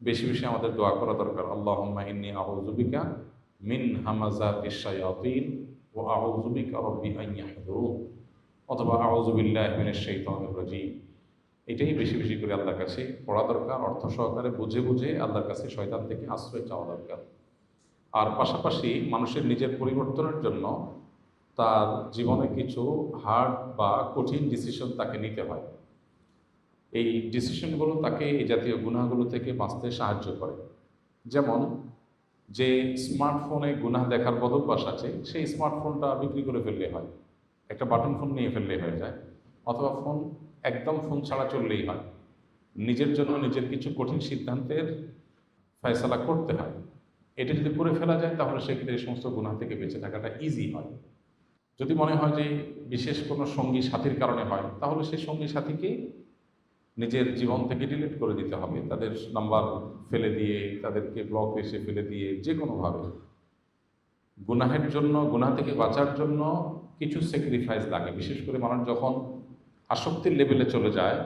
বেশি বেশি আমাদের দোয়া করা দরকার। আল্লাহুম্মা ইন্নী আউযু বিকা মিন হামাযাতিশ শায়াতিন ওয়া আউযু বিকা রাব্বি আন ইয়াহযুরুন, অথবা আউযু বিল্লাহি মিনাশ শাইতানির রাজীম। এটাই বেশি বেশি করে আল্লাহর কাছে পড়া দরকার, অর্থ সহকারে বুঝে বুঝে আল্লাহর কাছে শয়তান থেকে আশ্রয় চাওয়া দরকার। আর পাশাপাশি মানুষের নিজের পরিবর্তনের জন্য তার জীবনে কিছু হার্ড বা কঠিন ডিসিশন তাকে নিতে হয়। এই ডিসিশনগুলো তাকে এই জাতীয় গুনাহগুলো থেকে বাঁচতে সাহায্য করে। যেমন, যে স্মার্টফোনে গুনাহ দেখার বদভ্যাস আছে, সেই স্মার্টফোনটা বিক্রি করে ফেললে হয়, একটা বাটন ফোন নিয়ে ফেললেই হয়ে যায়। অথবা একদম ফোন ছাড়া চললেই হয়। নিজের জন্য নিজের কিছু কঠিন সিদ্ধান্তের ফয়সালা করতে হয়। এটা যদি করে ফেলা যায় তাহলে সেক্ষেত্রে এই সমস্ত গুনাহ থেকে বেঁচে থাকাটা ইজি হয়। যদি মনে হয় যে বিশেষ কোনো সঙ্গী সাথীর কারণে হয়, তাহলে সেই সঙ্গী সাথীকে নিজের জীবন থেকে ডিলিট করে দিতে হবে, তাদের নাম্বার ফেলে দিয়ে, তাদেরকে ব্লক লিস্টে ফেলে দিয়ে, যে কোনোভাবে। গুনাহের জন্য, গুনাহ থেকে বাঁচার জন্য কিছু স্যাক্রিফাইস লাগে। বিশেষ করে মানুষ যখন আসক্তির লেভেলে চলে যায়,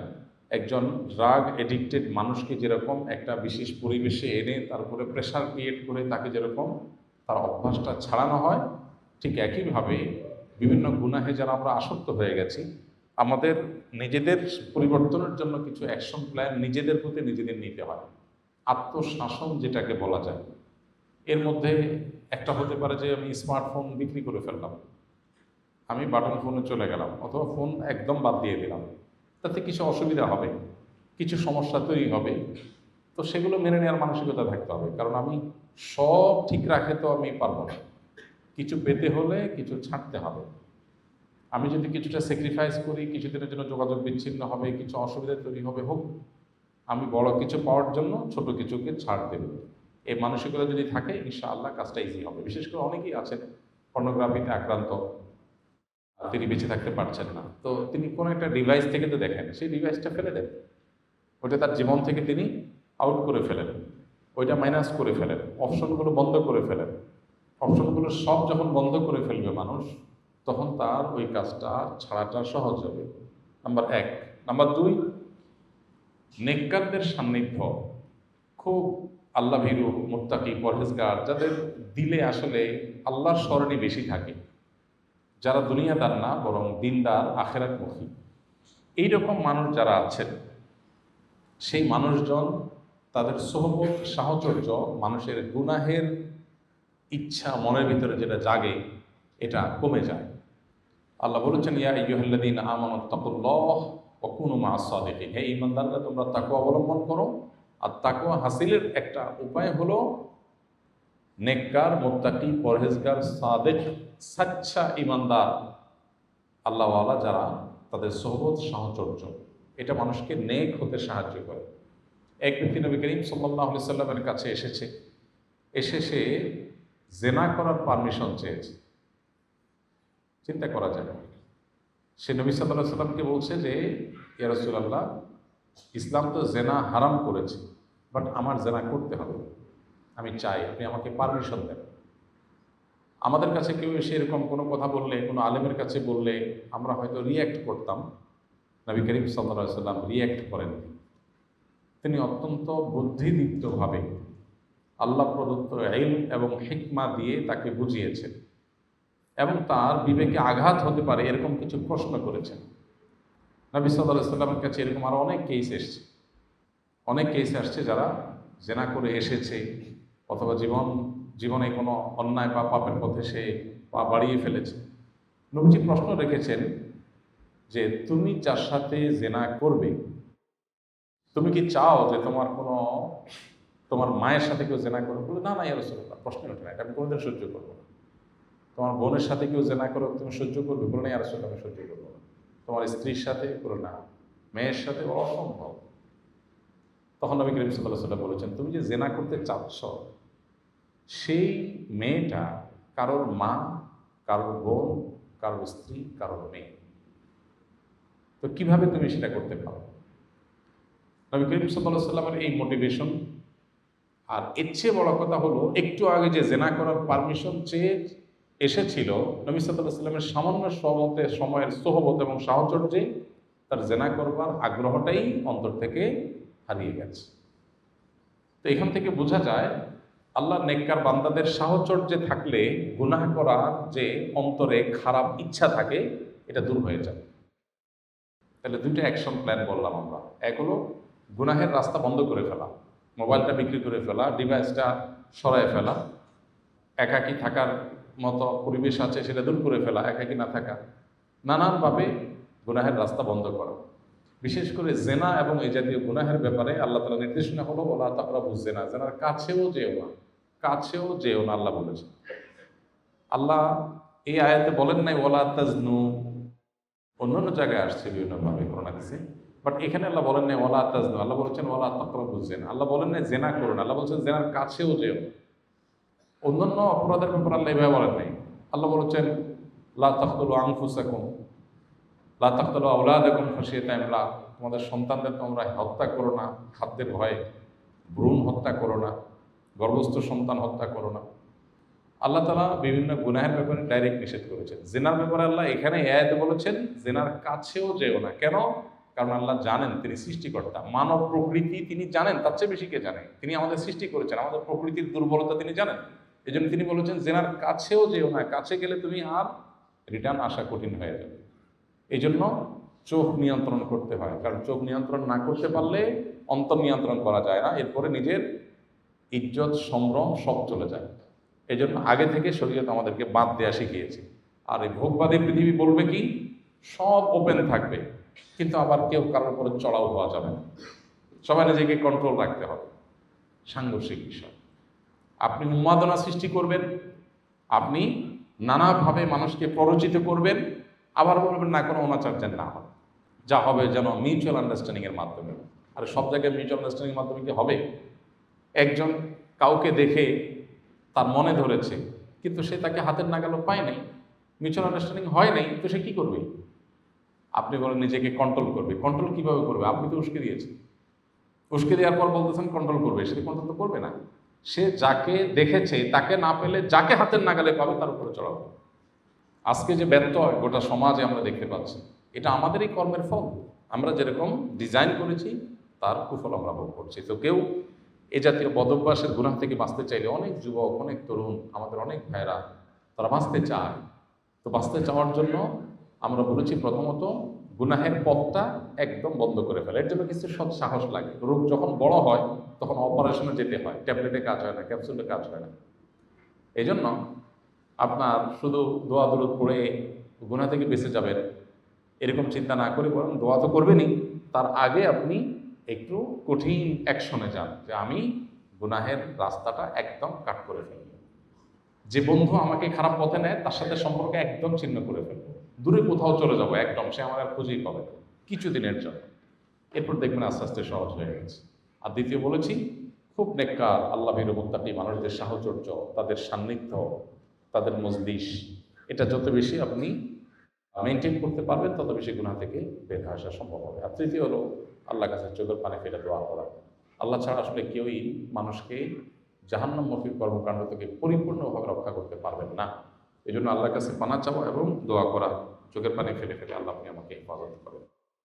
একজন ড্রাগ এডিক্টেড মানুষকে যেরকম একটা বিশেষ পরিবেশে এনে তারপরে প্রেশার ক্রিয়েট করে তাকে যেরকম তার অভ্যাসটা ছাড়ানো হয়, ঠিক একইভাবে বিভিন্ন গুনাহে যারা আমরা আসক্ত হয়ে গেছি, আমাদের নিজেদের পরিবর্তনের জন্য কিছু অ্যাকশন প্ল্যান নিজেদের প্রতি নিজেদের নিতে হয়। আত্মশাসন যেটাকে বলা যায়, এর মধ্যে একটা হতে পারে যে আমি স্মার্টফোন বিক্রি করে ফেললাম, আমি বাটন ফোনে চলে গেলাম, অথবা ফোন একদম বাদ দিয়ে দিলাম। তাতে কিছু অসুবিধা হবে, কিছু সমস্যা তৈরি হবে। তো সেগুলো মেনে নেওয়ার মানসিকতা থাকতে হবে, কারণ আমি সব ঠিক রাখে তো আমি পারবো না। কিছু পেতে হলে কিছু ছাড়তে হবে। আমি যদি কিছুটা স্যাক্রিফাইস করি, কিছুদিনের জন্য যোগাযোগ বিচ্ছিন্ন হবে, কিছু অসুবিধা তৈরি হবে, হোক, আমি বড় কিছু পাওয়ার জন্য ছোট কিছুকে ছাড় দেব। এই মানসিকতা যদি থাকে, ইনশাআল্লাহ কাজটা ইজি হবে। বিশেষ করে অনেকেই আছেন পর্নোগ্রাফিতে আক্রান্ত, তিনি বেঁচে থাকতে পারছেন না, তো তিনি কোনো একটা ডিভাইস থেকে তো দেখেন, সেই ডিভাইসটা ফেলে দেন, ওইটা তার জীবন থেকে তিনি আউট করে ফেলেন, ওইটা মাইনাস করে ফেলেন, অপশনগুলো বন্ধ করে ফেলেন। অপশনগুলো সব যখন বন্ধ করে ফেলবে মানুষ, তখন তার ওই কাজটা ছাড়াটা সহজ হবে। নাম্বার এক। নাম্বার দুই, নেককারদের সান্নিধ্য, খুব আল্লাহ ভীরু, মুত্তাকি, পরহেজগার, যাদের দিলে আসলে আল্লাহর স্মরণই বেশি থাকে, যারা দুনিয়াদার না বরং দিনদার, আখেরাতমুখী, এইরকম মানুষ যারা আছেন, সেই মানুষজন, তাদের সোহবত, সাহচর্য, মানুষের গুনাহের ইচ্ছা মনের ভিতরে যেটা জাগে, এটা কমে যায়। আল্লাহ বলেছেন, ইয়া আইয়ুহাল্লাযীনা আমানু তাকুল্লাহ ওয়া কুনু মাআস সাদিকিন, হে ঈমানদাররা, তোমরা তাকওয়া অবলম্বন করো। আর তাকওয়া হাসিলের একটা উপায় হলো নেককার, মুত্তাকি, পরহেজগার, সাদেক, সাচ্চা ঈমানদার, আল্লাহওয়ালা যারা, তাদের সোহবত, সাহচর্য, এটা মানুষকে নেক হতে সাহায্য করে। এক ব্যক্তি নবী করিম সাল্লাল্লাহু আলাইহি সাল্লামের কাছে এসে সে জেনা করার পারমিশন চেয়েছে। চিন্তা করা যায়, সে নবী সাল্লাল্লাহু আলাইহি সাল্লামকে বলছে যে, ইয়া রাসূলুল্লাহ, ইসলাম তো জেনা হারাম করেছে, বাট আমার জেনা করতে হবে, আমি চাই আপনি আমাকে পারমিশন দেন। আমাদের কাছে কেউ এসে এরকম কোনো কথা বললে, কোনো আলেমের কাছে বললে, আমরা হয়তো রিয়্যাক্ট করতাম। নবী করিম সাল্লাল্লাহু আলাইহি সাল্লাম রিয়্যাক্ট করেননি। তিনি অত্যন্ত বুদ্ধিদীপ্তভাবে আল্লাহ প্রদত্ত ইলম এবং হিকমা দিয়ে তাকে বুঝিয়েছেন, এবং তার বিবেকে আঘাত হতে পারে এরকম কিছু প্রশ্ন করেছেন। নবী সাল্লাল্লাহু আলাইহি সাল্লামের কাছে এরকম আরও অনেক কেস এসছে, অনেক কেস আসছে যারা জেনা করে এসেছে, অথবা জীবনে কোনো অন্যায় বা পাপের পথে সে পা বাড়িয়ে ফেলেছে। নবীজি প্রশ্ন রেখেছেন যে, তুমি যার সাথে জেনা করবে, তুমি কি চাও যে তোমার মায়ের সাথে কেউ জেনা করবে? বলে, না না ইয়া রাসূলুল্লাহ, প্রশ্ন ওঠে না, এটা আমি কোনোদিন সহ্য করবো না। তোমার বোনের সাথে কেউ জেনা করো, তুমি সহ্য করবে? বলে, না ইয়া রাসূলুল্লাহ, আমি সহ্য করবো না। তোমার স্ত্রীর সাথে? বলে, না। মেয়ের সাথে? অসম্ভব। তখন নবী করিম সাল্লাল্লাহু আলাইহি ওয়াসাল্লাম বলেছেন, তুমি যে জেনা করতে চাচ্ছ, সেই মেয়েটা কারোর মা, কারোর বোন, কারোর স্ত্রী, কারোর মেয়ে, তো কিভাবে তুমি সেটা করতে পারো? নবী করিম সাল্লাল্লাহু আলাইহি ওয়াসাল্লামের এই মোটিভেশন। আর এর চেয়ে বড় কথা হলো, একটু আগে যে জেনা করার পারমিশন চেয়ে এসেছিল, নবী সাল্লাল্লাহু আলাইহি ওয়াসাল্লামের সামান্য সময়ের সোহবত এবং সাহচর্যে তার জেনা করবার আগ্রহটাই অন্তর থেকে হারিয়ে গেছে। তো এখান থেকে বোঝা যায় আল্লাহ নেককার বান্দাদের সাহচর্যে থাকলে গুনাহ করার যে অন্তরে খারাপ ইচ্ছা থাকে এটা দূর হয়ে যায়। তাহলে দুইটা অ্যাকশন প্ল্যান বললাম আমরা। এক হলো গুনাহের রাস্তা বন্ধ করে ফেলা, মোবাইলটা বিক্রি করে ফেলা, ডিভাইসটা সরায় ফেলা, একাকী থাকার মতো পরিবেশ আছে সেটা দূর করে ফেলা, একাকী না থাকা, নানানভাবে গুনাহের রাস্তা বন্ধ করা। বিশেষ করে জেনা এবং এই জাতীয় গুনাহের ব্যাপারে আল্লাহ তাআলা নির্দেশনা হলো ওয়ালা তাকরাবুজ জেনা, জেনার কাছেও যেও না, কাছেও যেও না আল্লাহ বলেছেন। আল্লাহ এই আয়াতে বলেন নাই ওয়ালা তাজনু, অন্যান্য জায়গায় আসছে বিভিন্নভাবে কোরআন হাদিসে, বাট এখানে আল্লাহ বলেন নাই ওয়ালা তাজনু, আল্লাহ বলেছেন ওয়ালা তাকরাবুজ জেনা। আল্লাহ বলেন নাই জেনা করো না, আল্লাহ বলছেন জেনার কাছেও যেও। অন্যান্য অপরাধের ব্যাপারে আল্লাহ এভাবে বলেন নাই। আল্লাহ বলেছেন লা তাকতুলু আনফুসাকুম, লা তাকতুলু আওলাদাকুম খাশিয়াতা ইমলাক, তোমাদের সন্তানদের তোমরা হত্যা করো না খাদ্যের ভয়ে, ভ্রূণ হত্যা করো না, গর্ভস্থ সন্তান হত্যা করো না। আল্লাহ তাআলা বিভিন্ন গুনাহের ব্যাপারে ডাইরেক্ট নিষেধ করেছেন। জিনার ব্যাপারে আল্লাহ এখানে এই আয়াতে বলেছেন জিনার কাছেও যেও না। কেন? কারণ আল্লাহ জানেন তিনি সৃষ্টিকর্তা, মানব প্রকৃতি তিনি জানেন, তার চেয়ে বেশি কে জানে? তিনি আমাদের সৃষ্টি করেছেন, আমাদের প্রকৃতির দুর্বলতা তিনি জানেন। এই জন্য তিনি বলেছেন জেনার কাছেও যেও না, কাছে গেলে তুমি আর রিটার্ন আসা কঠিন হয়ে যাবে। এই জন্য চোখ নিয়ন্ত্রণ করতে হয়, কারণ চোখ নিয়ন্ত্রণ না করতে পারলে অন্তর নিয়ন্ত্রণ করা যায় না, এরপরে নিজের ইজ্জত সম্ভ্রম সব চলে যায়। এই জন্য আগে থেকে শরীয়ত আমাদেরকে বাদ দেওয়া শিখিয়েছে। আর এই ভোগবাদী পৃথিবী বলবে কি সব ওপেন থাকবে, কিন্তু আবার কেউ কারোর উপরে চড়াও হওয়া যাবে না, সবাই নিজেকে কন্ট্রোল রাখতে হবে। সাংঘর্ষিক বিষয়। আপনি উন্মাদনা সৃষ্টি করবেন, আপনি নানাভাবে মানুষকে প্ররোচিত করবেন, আবার বলবেন না কোনো অনাচার যেন না হয়, যা হবে যেন মিউচুয়াল আন্ডারস্ট্যান্ডিংয়ের মাধ্যমে। আর সব জায়গায় মিউচুয়াল আন্ডারস্ট্যান্ডিংয়ের মাধ্যমে কি হবে? একজন কাউকে দেখে তার মনে ধরেছে, কিন্তু সে তাকে হাতের নাগালও পায় নাই, মিউচুয়াল আন্ডারস্ট্যান্ডিং হয় নাই, তো সে কী করবে? আপনি বলেন নিজেকে কন্ট্রোল করবে। কন্ট্রোল কীভাবে করবে? আপনি তো উস্কে দিয়েছেন, উস্কে দেওয়ার পর বলতেছেন কন্ট্রোল করবে, সে কন্ট্রোল তো করবে না। সে যাকে দেখেছে তাকে না পেলে যাকে হাতের নাগালে পাবে তার উপরে চড়াবে। আজকে যে ব্যর্থ হয় গোটা সমাজে আমরা দেখতে পাচ্ছি, এটা আমাদেরই কর্মের ফল। আমরা যেরকম ডিজাইন করেছি তার কুফল আমরা ভোগ করছি। তো কেউ এ জাতীয় বদভ্যাসের গুনাহ থেকে বাঁচতে চাইলে, অনেক যুবক, অনেক তরুণ, আমাদের অনেক ভাইরা তারা বাঁচতে চায়। তো বাঁচতে চাওয়ার জন্য আমরা বলেছি প্রথমত গুনাহের পথটা একদম বন্ধ করে ফেলে। এর জন্য কিছু সৎ সাহস লাগে। রোগ যখন বড় হয় তখন অপারেশনে যেতে হয়, ট্যাবলেটে কাজ হয় না, ক্যাপসুলে কাজ হয় না। এই জন্য আপনার শুধু দোয়া দরুদ পড়ে গুনাহ থেকে বেঁচে যাবেন এরকম চিন্তা না করে, বরং দোয়া তো করবেনই, তার আগে আপনি একটু কঠিন অ্যাকশনে যান যে আমি গুনাহের রাস্তাটা একদম কাট করে ফেলব। যে বন্ধু আমাকে খারাপ পথে নেয় তার সাথে সম্পর্ক একদম ছিন্ন করে ফেলবো, দূরে কোথাও চলে যাবো একদম, সে আমার আর খুঁজেই পাবে না কিছুদিনের জন্য। এরপর দেখবেন আস্তে আস্তে সহজ হয়ে গেছে। আর দ্বিতীয় বলেছি খুব নেককার আল্লাহ ভীরু মুত্তাকী মানুষদের সাহচর্য, তাদের সান্নিধ্য, তাদের মজলিস, এটা যত বেশি আপনি মেনটেন করতে পারবেন তত বেশি গুনাহ থেকে বের হয়ে আসা সম্ভব হবে। আর তৃতীয় হলো আল্লাহ কাছে চোখের পানি ফেলে দোয়া করা। আল্লাহ ছাড়া আসলে কেউই মানুষকে জাহান্নামমুখী কর্মকাণ্ড থেকে পরিপূর্ণভাবে রক্ষা করতে পারবেন না। এই জন্য আল্লাহর কাছে পানা চাওয়া এবং দোয়া করা, চোখের পানি ফেলে ফেলে আল্লাহ আপনি আমাকে হেফাজত করেন।